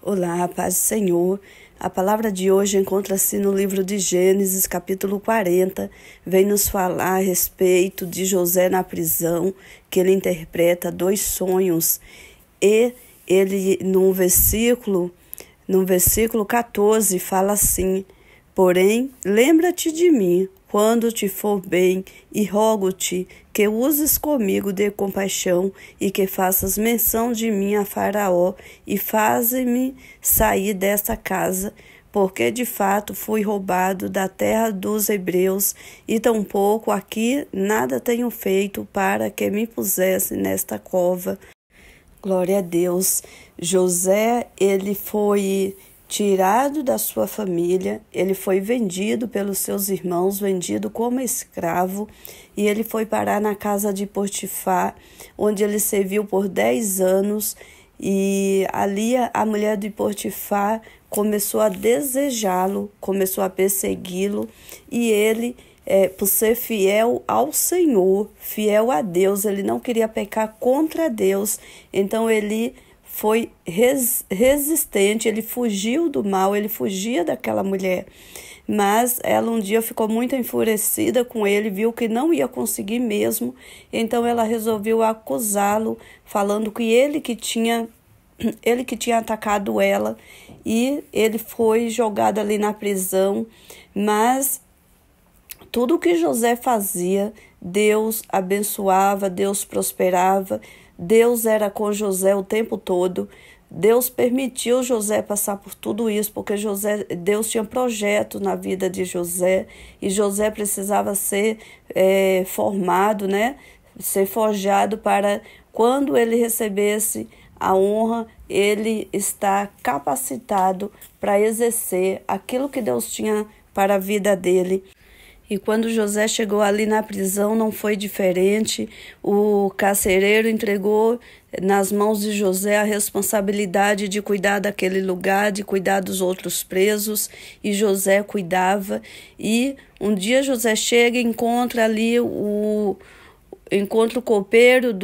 Olá, paz do Senhor. A palavra de hoje encontra-se no livro de Gênesis, capítulo 40. Vem nos falar a respeito de José na prisão, que ele interpreta 2 sonhos. E ele, no versículo 14, fala assim: porém, lembra-te de mim, quando te for bem, e rogo-te que uses comigo de compaixão e que faças menção de mim a Faraó e faze-me sair desta casa, porque de fato fui roubado da terra dos hebreus e tampouco aqui nada tenho feito para que me pusesse nesta cova. Glória a Deus. José, ele foi tirado da sua família, ele foi vendido pelos seus irmãos, vendido como escravo, e ele foi parar na casa de Potifar, onde ele serviu por 10 anos, e ali a mulher de Potifar começou a desejá-lo, começou a persegui-lo, e ele, por ser fiel ao Senhor, fiel a Deus, ele não queria pecar contra Deus, então ele foi resistente, ele fugiu do mal, ele fugia daquela mulher. Mas ela um dia ficou muito enfurecida com ele, viu que não ia conseguir mesmo, então ela resolveu acusá-lo, falando que ele que tinha atacado ela, e ele foi jogado ali na prisão. Mas tudo que José fazia, Deus abençoava, Deus prosperava, Deus era com José o tempo todo. Deus permitiu José passar por tudo isso, porque Deus tinha projetos na vida de José, e José precisava ser formado, ser forjado para quando ele recebesse a honra, ele estar capacitado para exercer aquilo que Deus tinha para a vida dele. E quando José chegou ali na prisão, não foi diferente. O carcereiro entregou nas mãos de José a responsabilidade de cuidar daquele lugar, de cuidar dos outros presos, e José cuidava. E um dia José chega e encontra ali encontra o copeiro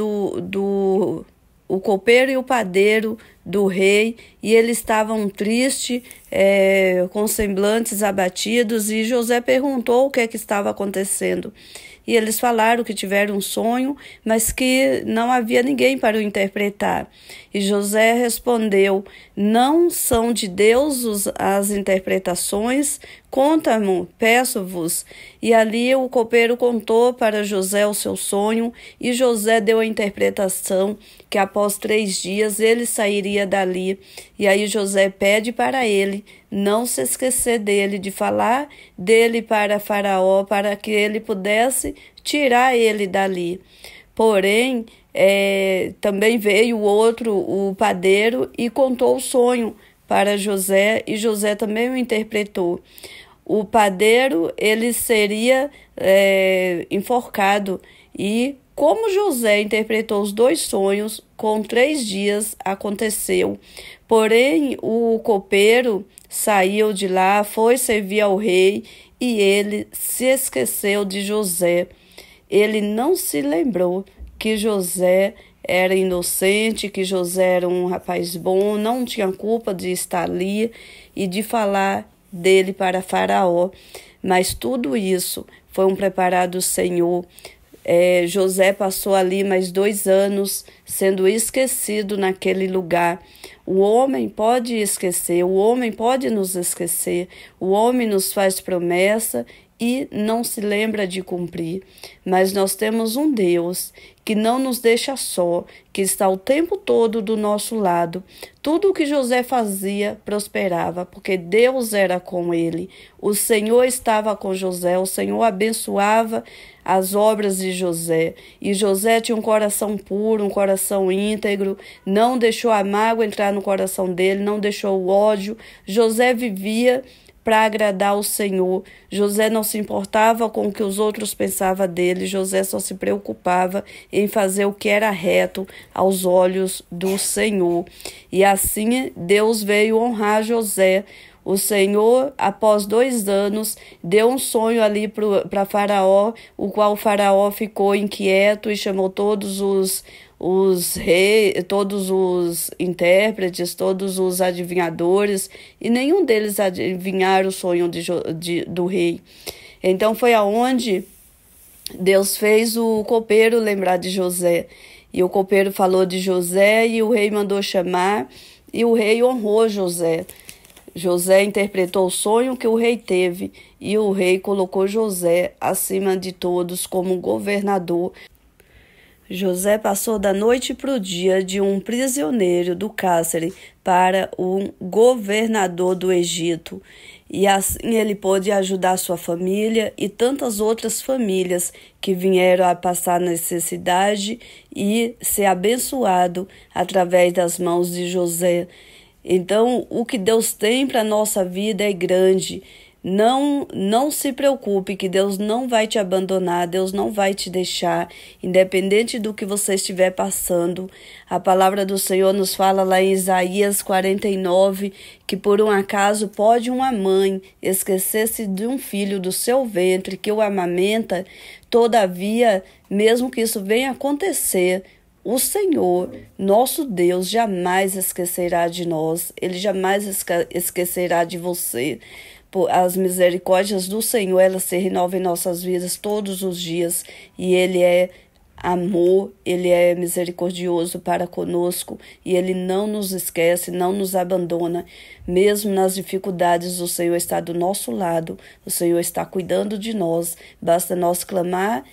o copeiro e o padeiro do rei, e eles estavam tristes, com semblantes abatidos, e José perguntou o que estava acontecendo. E eles falaram que tiveram um sonho, mas que não havia ninguém para o interpretar. E José respondeu: não são de Deus as interpretações? Conta-me, peço-vos. E ali o copeiro contou para José o seu sonho, e José deu a interpretação que após 3 dias ele sairia dali. E aí José pede para ele não se esquecer dele, de falar dele para Faraó, para que ele pudesse tirar ele dali. Porém, também veio o padeiro, e contou o sonho para José, e José também o interpretou. O padeiro, ele seria enforcado, e como José interpretou os 2 sonhos, com 3 dias aconteceu. Porém, o copeiro saiu de lá, foi servir ao rei, e ele se esqueceu de José. Ele não se lembrou que José era inocente, que José era um rapaz bom, não tinha culpa de estar ali e de falar dele para Faraó. Mas tudo isso foi um preparado do Senhor. José passou ali mais 2 anos sendo esquecido naquele lugar. O homem pode esquecer, o homem pode nos esquecer, o homem nos faz promessa e não se lembra de cumprir. Mas nós temos um Deus que não nos deixa só, que está o tempo todo do nosso lado. Tudo o que José fazia prosperava, porque Deus era com ele. O Senhor estava com José, o Senhor abençoava as obras de José. E José tinha um coração puro, um coração íntegro, não deixou a mágoa entrar no coração dele, não deixou o ódio. José vivia para agradar o Senhor. José não se importava com o que os outros pensavam dele. José só se preocupava em fazer o que era reto aos olhos do Senhor. E assim Deus veio honrar José. O Senhor, após 2 anos, deu um sonho ali para Faraó, o qual o Faraó ficou inquieto e chamou todos os reis, todos os intérpretes, todos os adivinhadores, e nenhum deles adivinharam o sonho do rei. Então foi aonde Deus fez o copeiro lembrar de José. E o copeiro falou de José e o rei mandou chamar e o rei honrou José. José interpretou o sonho que o rei teve e o rei colocou José acima de todos como governador. José passou da noite para o dia de um prisioneiro do cárcere para um governador do Egito. E assim ele pôde ajudar sua família e tantas outras famílias que vieram a passar necessidade e ser abençoado através das mãos de José. Então, o que Deus tem para a nossa vida é grande. Não se preocupe que Deus não vai te abandonar, Deus não vai te deixar, independente do que você estiver passando. A palavra do Senhor nos fala lá em Isaías 49, que por um acaso pode uma mãe esquecer-se de um filho do seu ventre que o amamenta, todavia, mesmo que isso venha acontecer, o Senhor, nosso Deus, jamais esquecerá de nós, Ele jamais esquecerá de você. As misericórdias do Senhor, elas se renovam em nossas vidas todos os dias, e Ele é amor, Ele é misericordioso para conosco, e Ele não nos esquece, não nos abandona. Mesmo nas dificuldades, o Senhor está do nosso lado, o Senhor está cuidando de nós, basta nós clamar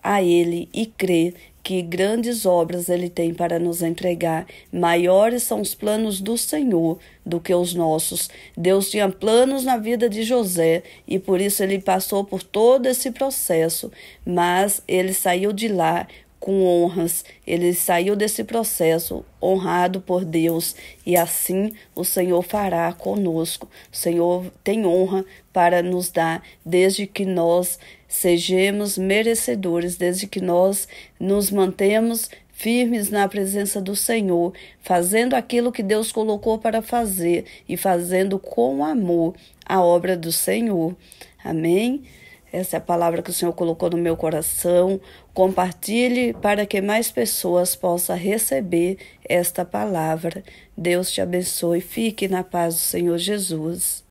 a Ele e crer que grandes obras Ele tem para nos entregar. Maiores são os planos do Senhor do que os nossos. Deus tinha planos na vida de José e por isso ele passou por todo esse processo, mas ele saiu de lá com honras, ele saiu desse processo honrado por Deus, e assim o Senhor fará conosco. O Senhor tem honra para nos dar, desde que nós sejamos merecedores, desde que nós nos mantemos firmes na presença do Senhor, fazendo aquilo que Deus colocou para fazer e fazendo com amor a obra do Senhor. Amém? Essa é a palavra que o Senhor colocou no meu coração. Compartilhe para que mais pessoas possam receber esta palavra. Deus te abençoe. Fique na paz do Senhor Jesus.